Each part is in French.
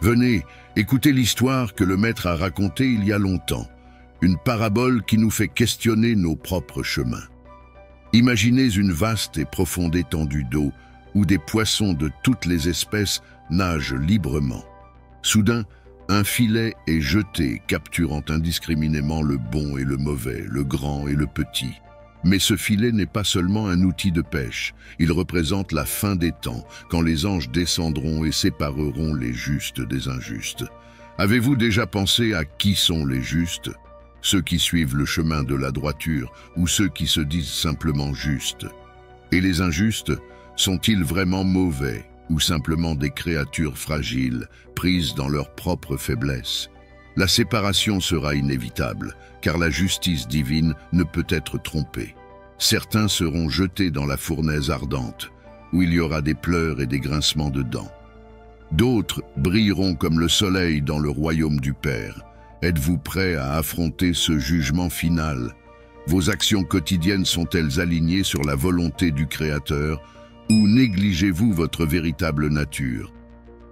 Venez, écoutez l'histoire que le Maître a racontée il y a longtemps, une parabole qui nous fait questionner nos propres chemins. Imaginez une vaste et profonde étendue d'eau où des poissons de toutes les espèces nagent librement. Soudain, un filet est jeté, capturant indiscriminément le bon et le mauvais, le grand et le petit. Mais ce filet n'est pas seulement un outil de pêche, il représente la fin des temps, quand les anges descendront et sépareront les justes des injustes. Avez-vous déjà pensé à qui sont les justes? Ceux qui suivent le chemin de la droiture ou ceux qui se disent simplement justes? Et les injustes, sont-ils vraiment mauvais ou simplement des créatures fragiles, prises dans leur propre faiblesse? La séparation sera inévitable, car la justice divine ne peut être trompée. Certains seront jetés dans la fournaise ardente, où il y aura des pleurs et des grincements de dents. D'autres brilleront comme le soleil dans le royaume du Père. Êtes-vous prêts à affronter ce jugement final? Vos actions quotidiennes sont-elles alignées sur la volonté du Créateur, ou négligez-vous votre véritable nature?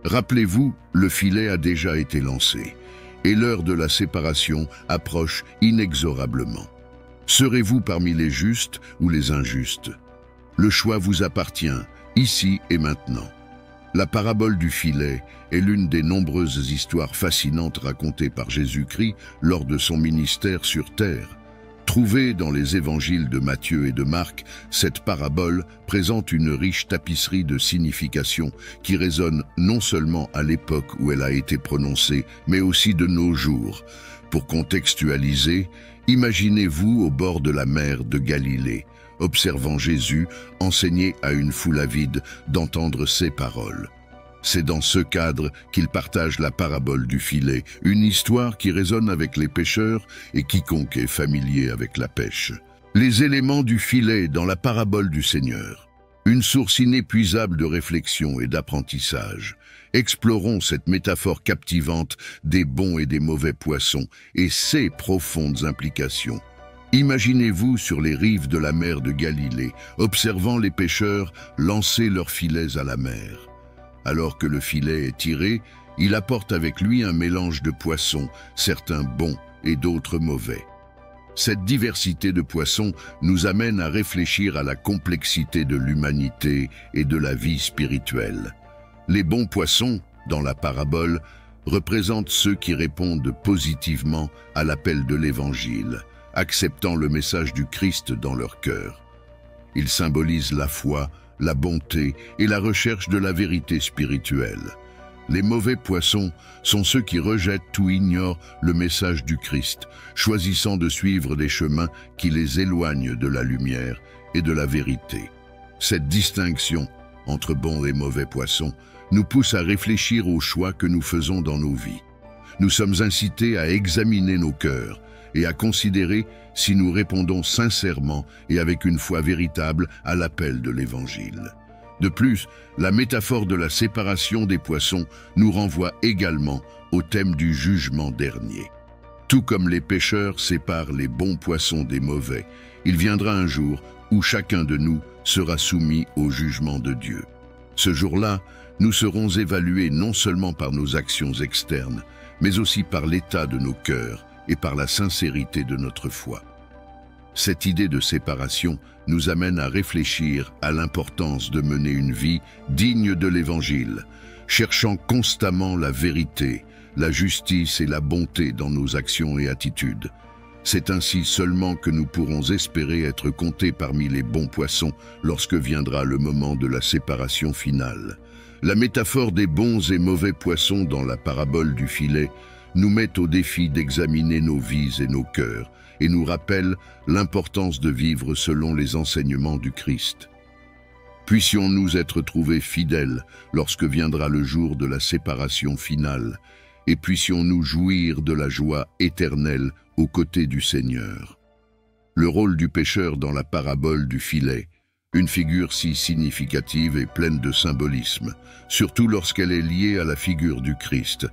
Rappelez-vous, le filet a déjà été lancé, et l'heure de la séparation approche inexorablement. Serez-vous parmi les justes ou les injustes? Le choix vous appartient, ici et maintenant. La parabole du filet est l'une des nombreuses histoires fascinantes racontées par Jésus-Christ lors de son ministère sur terre. Trouvée dans les évangiles de Matthieu et de Marc, cette parabole présente une riche tapisserie de significations qui résonne non seulement à l'époque où elle a été prononcée, mais aussi de nos jours. Pour contextualiser, imaginez-vous au bord de la mer de Galilée, observant Jésus enseigner à une foule avide d'entendre ses paroles. C'est dans ce cadre qu'il partage la parabole du filet, une histoire qui résonne avec les pêcheurs et quiconque est familier avec la pêche. Les éléments du filet dans la parabole du Seigneur, une source inépuisable de réflexion et d'apprentissage. Explorons cette métaphore captivante des bons et des mauvais poissons et ses profondes implications. Imaginez-vous sur les rives de la mer de Galilée, observant les pêcheurs lancer leurs filets à la mer. Alors que le filet est tiré, il apporte avec lui un mélange de poissons, certains bons et d'autres mauvais. Cette diversité de poissons nous amène à réfléchir à la complexité de l'humanité et de la vie spirituelle. Les bons poissons, dans la parabole, représentent ceux qui répondent positivement à l'appel de l'Évangile, acceptant le message du Christ dans leur cœur. Ils symbolisent la foi, la bonté et la recherche de la vérité spirituelle. Les mauvais poissons sont ceux qui rejettent ou ignorent le message du Christ, choisissant de suivre des chemins qui les éloignent de la lumière et de la vérité. Cette distinction entre bons et mauvais poissons nous pousse à réfléchir aux choix que nous faisons dans nos vies. Nous sommes incités à examiner nos cœurs et à considérer si nous répondons sincèrement et avec une foi véritable à l'appel de l'Évangile. De plus, la métaphore de la séparation des poissons nous renvoie également au thème du jugement dernier. Tout comme les pêcheurs séparent les bons poissons des mauvais, il viendra un jour où chacun de nous sera soumis au jugement de Dieu. Ce jour-là, nous serons évalués non seulement par nos actions externes, mais aussi par l'état de nos cœurs et par la sincérité de notre foi. Cette idée de séparation nous amène à réfléchir à l'importance de mener une vie digne de l'Évangile, cherchant constamment la vérité, la justice et la bonté dans nos actions et attitudes. C'est ainsi seulement que nous pourrons espérer être comptés parmi les bons poissons lorsque viendra le moment de la séparation finale. La métaphore des bons et mauvais poissons dans la parabole du filet nous met au défi d'examiner nos vies et nos cœurs et nous rappelle l'importance de vivre selon les enseignements du Christ. Puissions-nous être trouvés fidèles lorsque viendra le jour de la séparation finale et puissions-nous jouir de la joie éternelle aux côtés du Seigneur. Le rôle du pêcheur dans la parabole du filet, une figure si significative et pleine de symbolisme, surtout lorsqu'elle est liée à la figure du Christ.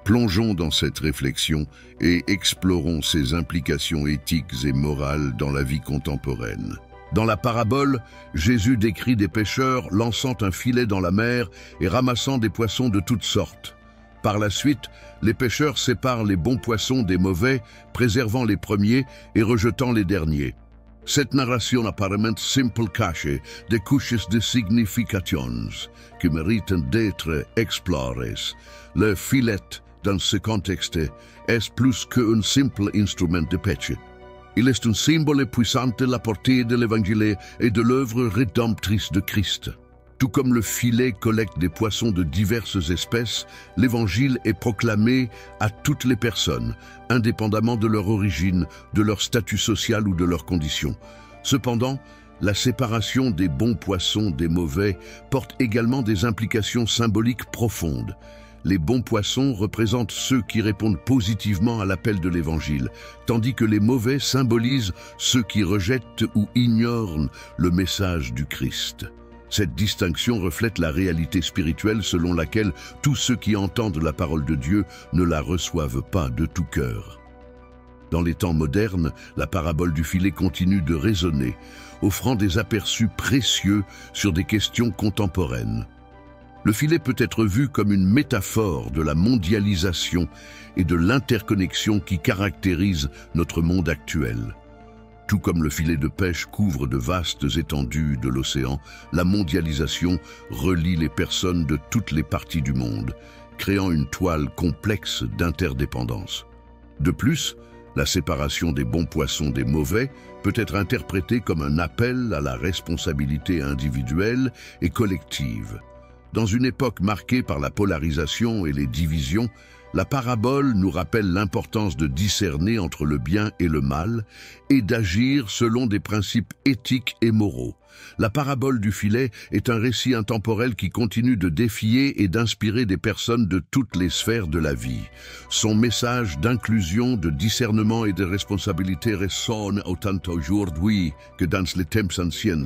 Plongeons dans cette réflexion et explorons ses implications éthiques et morales dans la vie contemporaine. Dans la parabole, Jésus décrit des pêcheurs lançant un filet dans la mer et ramassant des poissons de toutes sortes. Par la suite, les pêcheurs séparent les bons poissons des mauvais, préservant les premiers et rejetant les derniers. Cette narration apparemment simple cache des couches de significations qui méritent d'être explorées. Le filet, dans ce contexte, est plus qu'un simple instrument de pêche. Il est un symbole puissant de la portée de l'Évangile et de l'œuvre rédemptrice de Christ. Tout comme le filet collecte des poissons de diverses espèces, l'Évangile est proclamé à toutes les personnes, indépendamment de leur origine, de leur statut social ou de leurs conditions. Cependant, la séparation des bons poissons des mauvais porte également des implications symboliques profondes. Les bons poissons représentent ceux qui répondent positivement à l'appel de l'Évangile, tandis que les mauvais symbolisent ceux qui rejettent ou ignorent le message du Christ. Cette distinction reflète la réalité spirituelle selon laquelle tous ceux qui entendent la parole de Dieu ne la reçoivent pas de tout cœur. Dans les temps modernes, la parabole du filet continue de résonner, offrant des aperçus précieux sur des questions contemporaines. Le filet peut être vu comme une métaphore de la mondialisation et de l'interconnexion qui caractérise notre monde actuel. Tout comme le filet de pêche couvre de vastes étendues de l'océan, la mondialisation relie les personnes de toutes les parties du monde, créant une toile complexe d'interdépendance. De plus, la séparation des bons poissons des mauvais peut être interprétée comme un appel à la responsabilité individuelle et collective. Dans une époque marquée par la polarisation et les divisions, la parabole nous rappelle l'importance de discerner entre le bien et le mal et d'agir selon des principes éthiques et moraux. La parabole du filet est un récit intemporel qui continue de défier et d'inspirer des personnes de toutes les sphères de la vie. Son message d'inclusion, de discernement et de responsabilité résonne autant aujourd'hui que dans les temps anciens,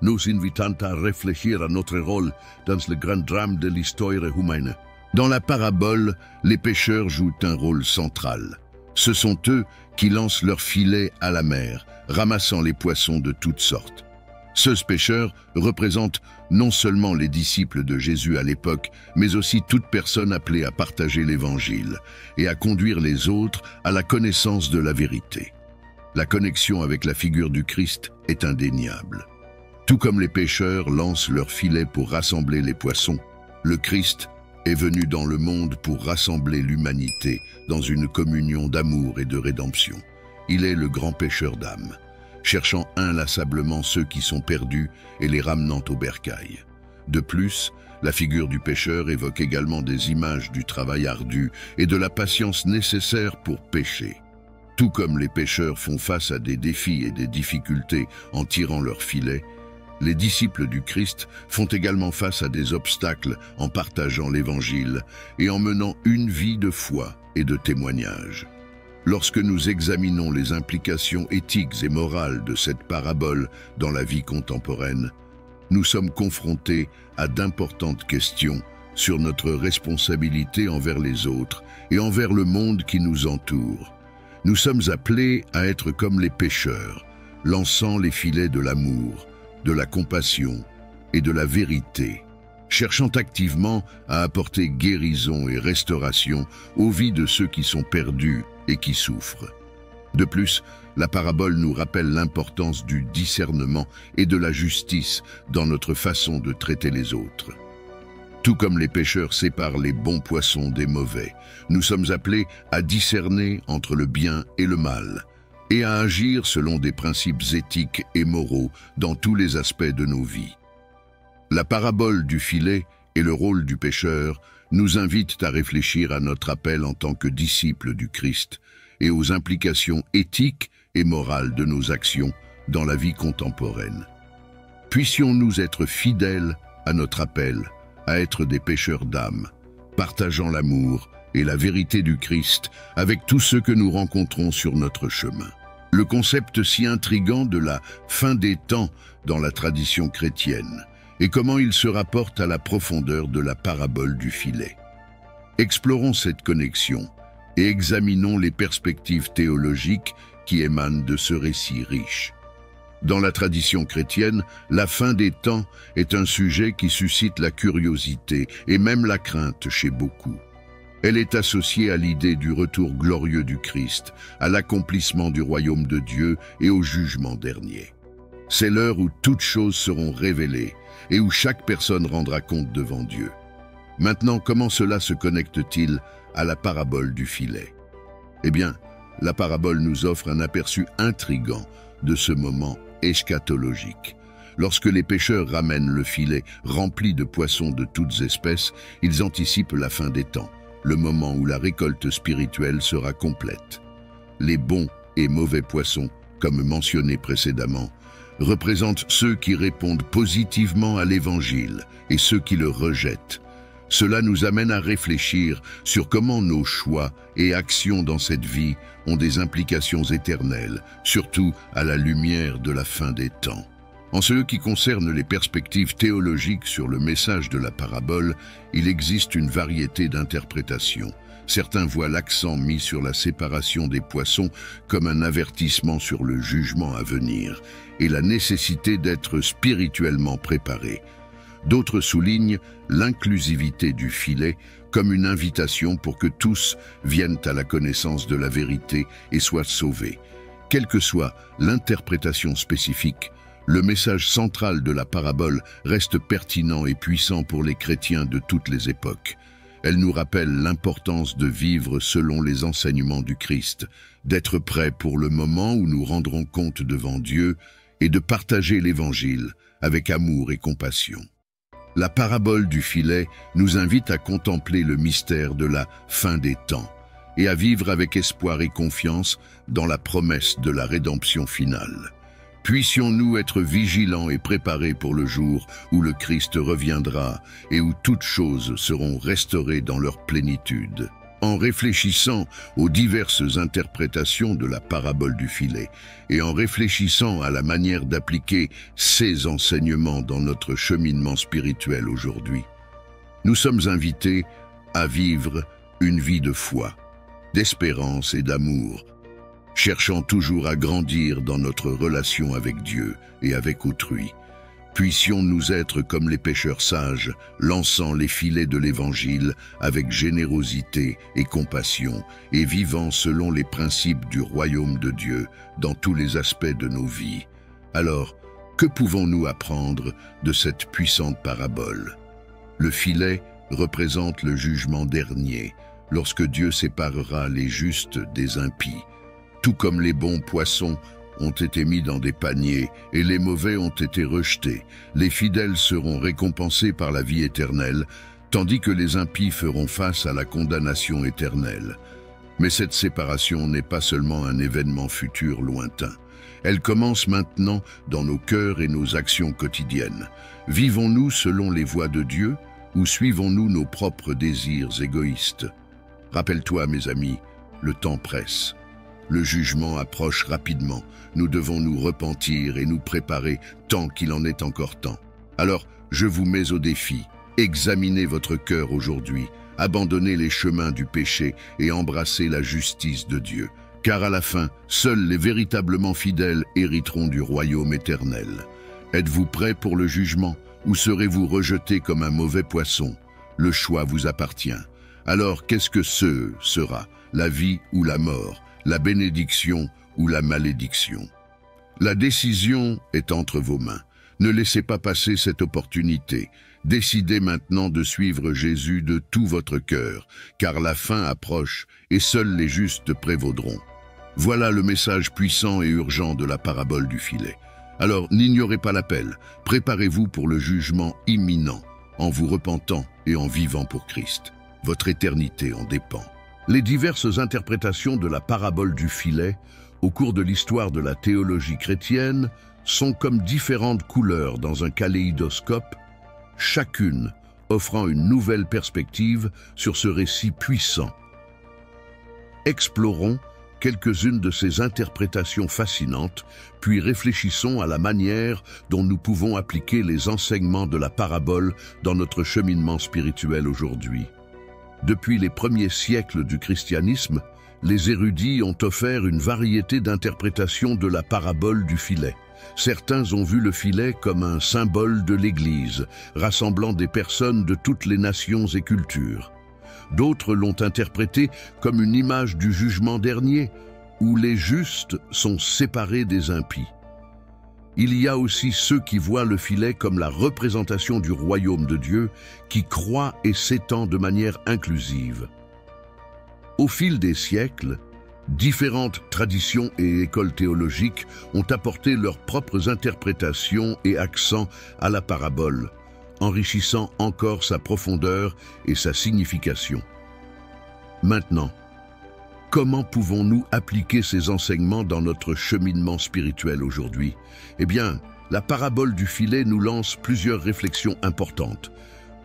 nous invitant à réfléchir à notre rôle dans le grand drame de l'histoire humaine. Dans la parabole, les pêcheurs jouent un rôle central. Ce sont eux qui lancent leurs filets à la mer, ramassant les poissons de toutes sortes. Ces pêcheurs représentent non seulement les disciples de Jésus à l'époque, mais aussi toute personne appelée à partager l'Évangile et à conduire les autres à la connaissance de la vérité. La connexion avec la figure du Christ est indéniable. Tout comme les pêcheurs lancent leurs filets pour rassembler les poissons, le Christ est venu dans le monde pour rassembler l'humanité dans une communion d'amour et de rédemption. Il est le grand pêcheur d'âmes, cherchant inlassablement ceux qui sont perdus et les ramenant au bercail. De plus, la figure du pêcheur évoque également des images du travail ardu et de la patience nécessaire pour pêcher. Tout comme les pêcheurs font face à des défis et des difficultés en tirant leurs filets, les disciples du Christ font également face à des obstacles en partageant l'Évangile et en menant une vie de foi et de témoignage. Lorsque nous examinons les implications éthiques et morales de cette parabole dans la vie contemporaine, nous sommes confrontés à d'importantes questions sur notre responsabilité envers les autres et envers le monde qui nous entoure. Nous sommes appelés à être comme les pêcheurs, lançant les filets de l'amour, de la compassion et de la vérité, cherchant activement à apporter guérison et restauration aux vies de ceux qui sont perdus et qui souffrent. De plus, la parabole nous rappelle l'importance du discernement et de la justice dans notre façon de traiter les autres. Tout comme les pêcheurs séparent les bons poissons des mauvais, nous sommes appelés à discerner entre le bien et le mal, et à agir selon des principes éthiques et moraux dans tous les aspects de nos vies. La parabole du filet et le rôle du pêcheur nous invitent à réfléchir à notre appel en tant que disciples du Christ et aux implications éthiques et morales de nos actions dans la vie contemporaine. Puissions-nous être fidèles à notre appel, à être des pêcheurs d'âmes, partageant l'amour et la vérité du Christ avec tous ceux que nous rencontrons sur notre chemin. Le concept si intrigant de la fin des temps dans la tradition chrétienne et comment il se rapporte à la profondeur de la parabole du filet. Explorons cette connexion et examinons les perspectives théologiques qui émanent de ce récit riche. Dans la tradition chrétienne, la fin des temps est un sujet qui suscite la curiosité et même la crainte chez beaucoup. Elle est associée à l'idée du retour glorieux du Christ, à l'accomplissement du royaume de Dieu et au jugement dernier. C'est l'heure où toutes choses seront révélées et où chaque personne rendra compte devant Dieu. Maintenant, comment cela se connecte-t-il à la parabole du filet? Eh bien, la parabole nous offre un aperçu intrigant de ce moment eschatologique. Lorsque les pêcheurs ramènent le filet rempli de poissons de toutes espèces, ils anticipent la fin des temps, le moment où la récolte spirituelle sera complète. Les bons et mauvais poissons, comme mentionné précédemment, représentent ceux qui répondent positivement à l'Évangile et ceux qui le rejettent. Cela nous amène à réfléchir sur comment nos choix et actions dans cette vie ont des implications éternelles, surtout à la lumière de la fin des temps. En ce qui concerne les perspectives théologiques sur le message de la parabole, il existe une variété d'interprétations. Certains voient l'accent mis sur la séparation des poissons comme un avertissement sur le jugement à venir et la nécessité d'être spirituellement préparé. D'autres soulignent l'inclusivité du filet comme une invitation pour que tous viennent à la connaissance de la vérité et soient sauvés. Quelle que soit l'interprétation spécifique, le message central de la parabole reste pertinent et puissant pour les chrétiens de toutes les époques. Elle nous rappelle l'importance de vivre selon les enseignements du Christ, d'être prêts pour le moment où nous rendrons compte devant Dieu et de partager l'Évangile avec amour et compassion. La parabole du filet nous invite à contempler le mystère de la fin des temps et à vivre avec espoir et confiance dans la promesse de la rédemption finale. Puissions-nous être vigilants et préparés pour le jour où le Christ reviendra et où toutes choses seront restaurées dans leur plénitude. En réfléchissant aux diverses interprétations de la parabole du filet et en réfléchissant à la manière d'appliquer ces enseignements dans notre cheminement spirituel aujourd'hui, nous sommes invités à vivre une vie de foi, d'espérance et d'amour, cherchant toujours à grandir dans notre relation avec Dieu et avec autrui. Puissions-nous être comme les pêcheurs sages, lançant les filets de l'Évangile avec générosité et compassion et vivant selon les principes du royaume de Dieu dans tous les aspects de nos vies. Alors, que pouvons-nous apprendre de cette puissante parabole? Le filet représente le jugement dernier, lorsque Dieu séparera les justes des impies. Tout comme les bons poissons ont été mis dans des paniers et les mauvais ont été rejetés, les fidèles seront récompensés par la vie éternelle, tandis que les impies feront face à la condamnation éternelle. Mais cette séparation n'est pas seulement un événement futur lointain. Elle commence maintenant dans nos cœurs et nos actions quotidiennes. Vivons-nous selon les voies de Dieu ou suivons-nous nos propres désirs égoïstes? Rappelle-toi, mes amis, le temps presse. Le jugement approche rapidement. Nous devons nous repentir et nous préparer tant qu'il en est encore temps. Alors, je vous mets au défi. Examinez votre cœur aujourd'hui. Abandonnez les chemins du péché et embrassez la justice de Dieu. Car à la fin, seuls les véritablement fidèles hériteront du royaume éternel. Êtes-vous prêts pour le jugement ou serez-vous rejetés comme un mauvais poisson? Le choix vous appartient. Alors, qu'est-ce que ce sera? La vie ou la mort? La bénédiction ou la malédiction? La décision est entre vos mains. Ne laissez pas passer cette opportunité. Décidez maintenant de suivre Jésus de tout votre cœur, car la fin approche et seuls les justes prévaudront. Voilà le message puissant et urgent de la parabole du filet. Alors n'ignorez pas l'appel, préparez-vous pour le jugement imminent, en vous repentant et en vivant pour Christ. Votre éternité en dépend. Les diverses interprétations de la parabole du filet, au cours de l'histoire de la théologie chrétienne, sont comme différentes couleurs dans un kaléidoscope, chacune offrant une nouvelle perspective sur ce récit puissant. Explorons quelques-unes de ces interprétations fascinantes, puis réfléchissons à la manière dont nous pouvons appliquer les enseignements de la parabole dans notre cheminement spirituel aujourd'hui. Depuis les premiers siècles du christianisme, les érudits ont offert une variété d'interprétations de la parabole du filet. Certains ont vu le filet comme un symbole de l'Église, rassemblant des personnes de toutes les nations et cultures. D'autres l'ont interprété comme une image du jugement dernier, où les justes sont séparés des impies. Il y a aussi ceux qui voient le filet comme la représentation du royaume de Dieu, qui croît et s'étend de manière inclusive. Au fil des siècles, différentes traditions et écoles théologiques ont apporté leurs propres interprétations et accents à la parabole, enrichissant encore sa profondeur et sa signification. Maintenant, comment pouvons-nous appliquer ces enseignements dans notre cheminement spirituel aujourd'hui? Eh bien, la parabole du filet nous lance plusieurs réflexions importantes.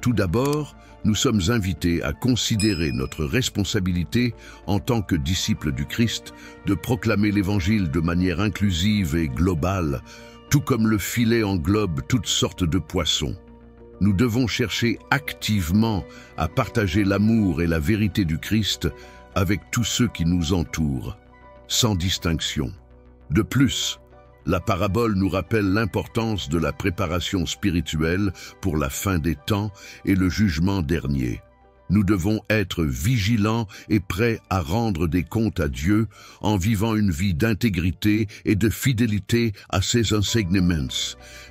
Tout d'abord, nous sommes invités à considérer notre responsabilité en tant que disciples du Christ de proclamer l'Évangile de manière inclusive et globale, tout comme le filet englobe toutes sortes de poissons. Nous devons chercher activement à partager l'amour et la vérité du Christ avec tous ceux qui nous entourent, sans distinction. De plus, la parabole nous rappelle l'importance de la préparation spirituelle pour la fin des temps et le jugement dernier. Nous devons être vigilants et prêts à rendre des comptes à Dieu en vivant une vie d'intégrité et de fidélité à ses enseignements.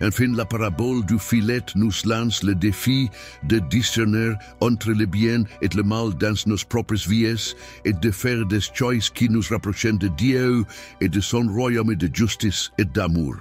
Enfin, la parabole du filet nous lance le défi de discerner entre le bien et le mal dans nos propres vies et de faire des choix qui nous rapprochent de Dieu et de son royaume de justice et d'amour.